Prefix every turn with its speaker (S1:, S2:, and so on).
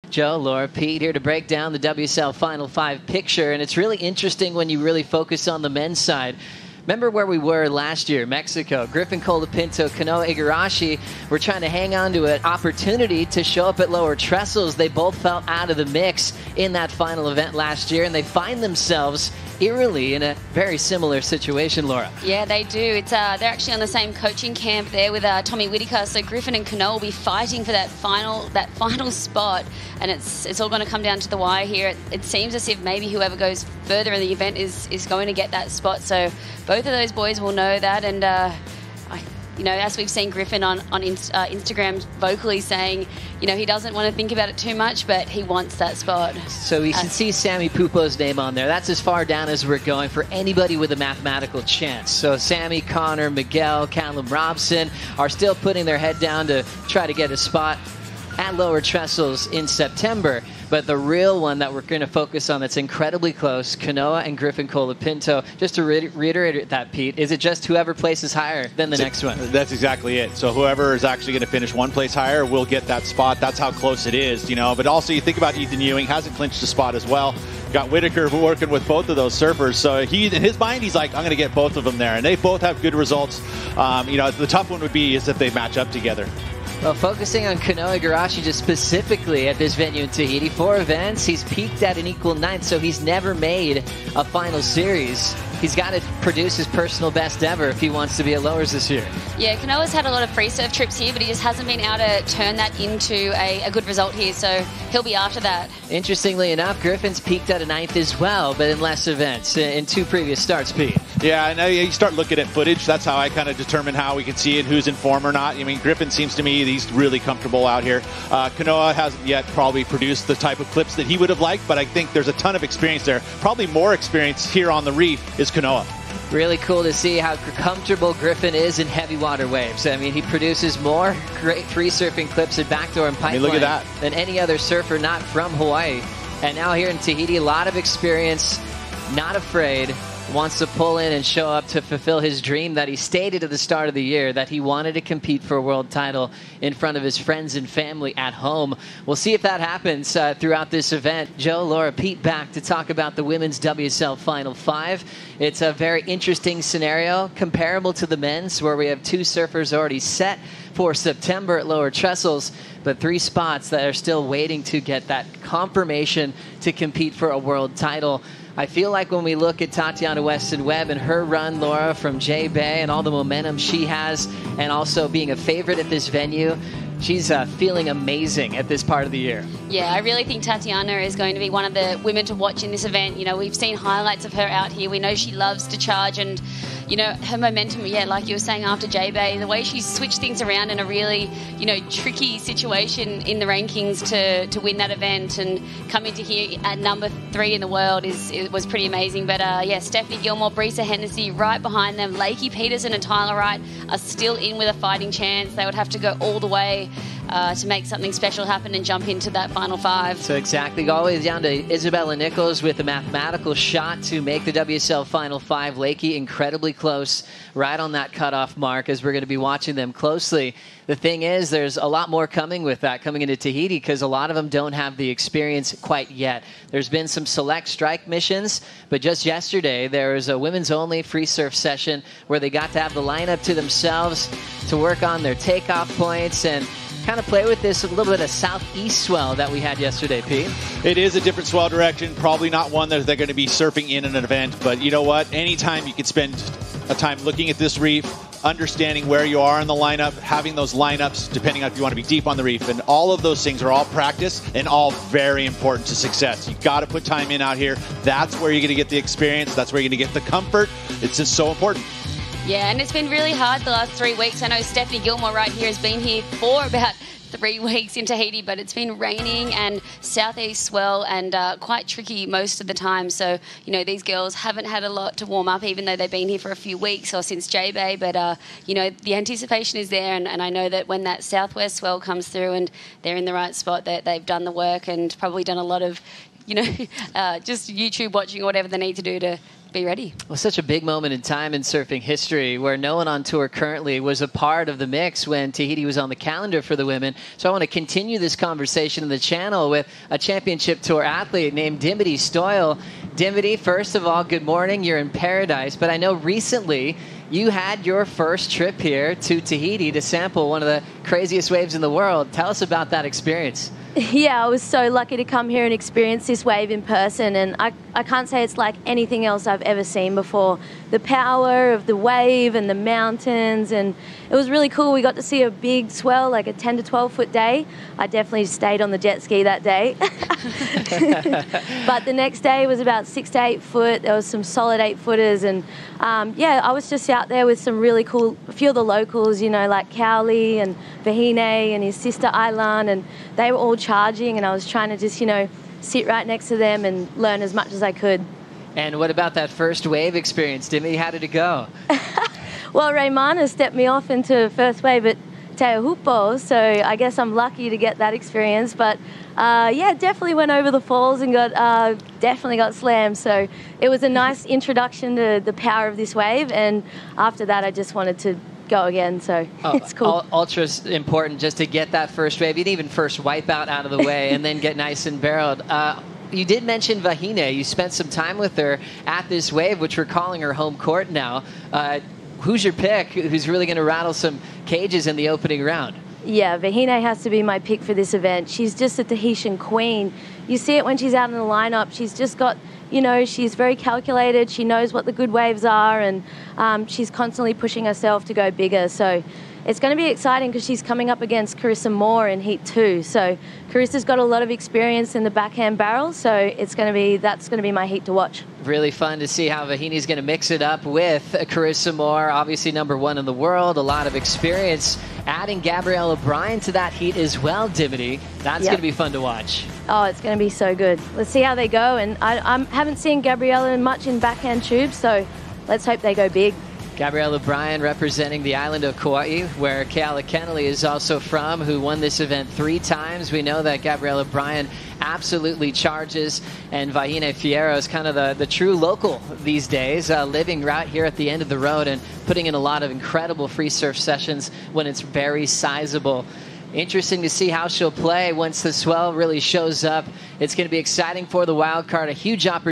S1: Joe, Laura, Pete here to break down the WSL Final 5 picture. And it's really interesting when you really focus on the men's side. Remember where we were last year, Mexico. Griffin, Colapinto, Kanoa, Igarashi were trying to hang on to an opportunity to show up at lower trestles. They both fell out of the mix in that final event last year, and they find themselves eerily in a very similar situation, Laura.
S2: Yeah, they do. It's they're actually on the same coaching camp there with Tommy Whitaker. So Griffin and Kanoa will be fighting for that final spot, and it's all going to come down to the wire here. It seems as if maybe whoever goes further in the event is going to get that spot. So both of those boys will know that, and as we've seen Griffin on Instagram vocally saying, he doesn't want to think about it too much, but he wants that spot.
S1: So we can see Sammy Pupo's name on there. That's as far down as we're going for anybody with a mathematical chance. So Sammy, Connor, Miguel, Callum Robson are still putting their head down to try to get a spot at lower trestles in September. But the real one that we're going to focus on that's incredibly close, Kanoa and Griffin Colapinto. Just to reiterate that, Pete, is it just whoever places higher than the next one?
S3: That's exactly it. So whoever is actually going to finish one place higher will get that spot. That's how close it is, But also you think about Ethan Ewing, hasn't clinched a spot as well. Got Whitaker working with both of those surfers. So in his mind, he's like, I'm going to get both of them there. And they both have good results. The tough one would be is if they match up together.
S1: Well, focusing on Kanoa Igarashi just specifically at this venue in Tahiti, 4 events, he's peaked at an equal 9th, so he's never made a final series. He's got to produce his personal best ever if he wants to be at lowers this year.
S2: Yeah, Kanoa's had a lot of free surf trips here, but he just hasn't been able to turn that into a good result here, so he'll be after that.
S1: Interestingly enough, Griffin's peaked at a 9th as well, but in less events, in 2 previous starts, Pete.
S3: Yeah, and you start looking at footage. That's how I kind of determine how we can see it, who's in form or not. I mean, Griffin seems to me he's really comfortable out here. Kanoa hasn't yet probably produced the type of clips that he would have liked, but I think there's a ton of experience there. Probably more experience here on the reef is Kanoa.
S1: Really cool to see how comfortable Griffin is in heavy water waves. I mean, he produces more great free surfing clips at backdoor and pipeline
S3: look at that.
S1: than any other surfer not from Hawaii. And now here in Tahiti, a lot of experience, not afraid, wants to pull in and show up to fulfill his dream that he stated at the start of the year, that he wanted to compete for a world title in front of his friends and family at home. We'll see if that happens throughout this event. Joe, Laura, Pete back to talk about the women's WSL Final 5. It's a very interesting scenario, comparable to the men's, where we have 2 surfers already set for September at lower trestles, but 3 spots that are still waiting to get that confirmation to compete for a world title. I feel like when we look at Tatiana Weston-Webb and her run, Laura, from J-Bay and all the momentum she has, and also being a favorite at this venue, she's feeling amazing at this part of the year.
S2: Yeah, I really think Tatiana is going to be one of the women to watch in this event. We've seen highlights of her out here. We know she loves to charge, and her momentum, like you were saying after J-Bay, the way she switched things around in a really, tricky situation in the rankings to win that event and come into here at number 3 in the world was pretty amazing. But Stephanie Gilmore, Brisa, Hennessy right behind them. Lakey, Peterson and Tyler Wright are still in with a fighting chance. They would have to go all the way to make something special happen and jump into that final 5.
S1: So exactly, all the way down to Isabella Nichols with a mathematical shot to make the WSL Final 5. Lakey incredibly close, right on that cutoff mark, as we're going to be watching them closely. The thing is, there's a lot more coming with that coming into Tahiti, because a lot of them don't have the experience quite yet. There's been some select strike missions, but just yesterday there was a women's only free surf session where they got to have the lineup to themselves to work on their takeoff points and kind of play with this a little bit of southeast swell that we had yesterday, Pete.
S3: It is a different swell direction, probably not one that they're going to be surfing in an event, but you know what? Anytime you can spend a time looking at this reef, understanding where you are in the lineup, having those lineups, depending on if you want to be deep on the reef, and all of those things are all practice and all very important to success. You got to put time in out here. That's where you're going to get the experience. That's where you're going to get the comfort. It's just so important.
S2: Yeah, and it's been really hard the last 3 weeks. I know Stephanie Gilmore right here has been here for about 3 weeks in Tahiti, but it's been raining and southeast swell and quite tricky most of the time. So, these girls haven't had a lot to warm up, even though they've been here for a few weeks or since J-Bay. But, the anticipation is there, and I know that when that southwest swell comes through and they're in the right spot, that they've done the work and probably done a lot of just YouTube watching or whatever they need to do to be ready.
S1: Well, such a big moment in time in surfing history where no one on tour currently was a part of the mix when Tahiti was on the calendar for the women. So I want to continue this conversation in the channel with a championship tour athlete named Dimity Stoyle. Dimity, first of all, good morning. You're in paradise, but I know recently you had your first trip here to Tahiti to sample one of the craziest waves in the world. Tell us about that experience.
S4: Yeah, I was so lucky to come here and experience this wave in person, and I can't say it's like anything else I've ever seen before. The power of the wave and the mountains, and it was really cool. We got to see a big swell, like a 10 to 12 foot day. I definitely stayed on the jet ski that day. But the next day was about 6 to 8 foot. There was some solid 8 footers, and yeah, I was just out there with some really cool, a few of the locals, you know, like Cowley and Vahine and his sister Ailan, and they were all charging, and I was trying to just, you know, sit right next to them and learn as much as I could.
S1: And what about that first wave experience, Dimmy? How did it go?
S4: Well, Raymana stepped me off into first wave at Teahupo'o, so I guess I'm lucky to get that experience. But yeah, definitely went over the falls and definitely got slammed. So it was a nice introduction to the power of this wave, and after that I just wanted to go again, so it's cool.
S1: Ultra important just to get that first wave, even first wipeout out of the way, and then get nice and barreled. You did mention Vahine. You spent some time with her at this wave, which we're calling her home court now. Who's your pick? Who's really going to rattle some cages in the opening round?
S4: Yeah, Vahine has to be my pick for this event. She's just a Tahitian queen. You see it when she's out in the lineup. She's just got, you know, she's very calculated. She knows what the good waves are, and she's constantly pushing herself to go bigger. So it's going to be exciting because she's coming up against Carissa Moore in Heat 2. So Carissa's got a lot of experience in the backhand barrel, so that's going to be my heat to watch. Really
S1: fun to see how Vahine's going to mix it up with Carissa Moore, obviously #1 in the world, a lot of experience. Adding Gabrielle O'Brien to that heat as well, Dimity. That's going to be fun to watch.
S4: Oh, it's going to be so good. Let's see how they go. And I haven't seen Gabriella much in backhand tubes, so let's hope they go big.
S1: Gabrielle O'Brien representing the island of Kauai, where Keala Kennelly is also from, who won this event 3 times. We know that Gabrielle O'Brien absolutely charges, and Vahine Fierro is kind of the true local these days, living right here at the end of the road and putting in a lot of incredible free surf sessions when it's very sizable. Interesting to see how she'll play once the swell really shows up. It's going to be exciting for the wild card, a huge opportunity.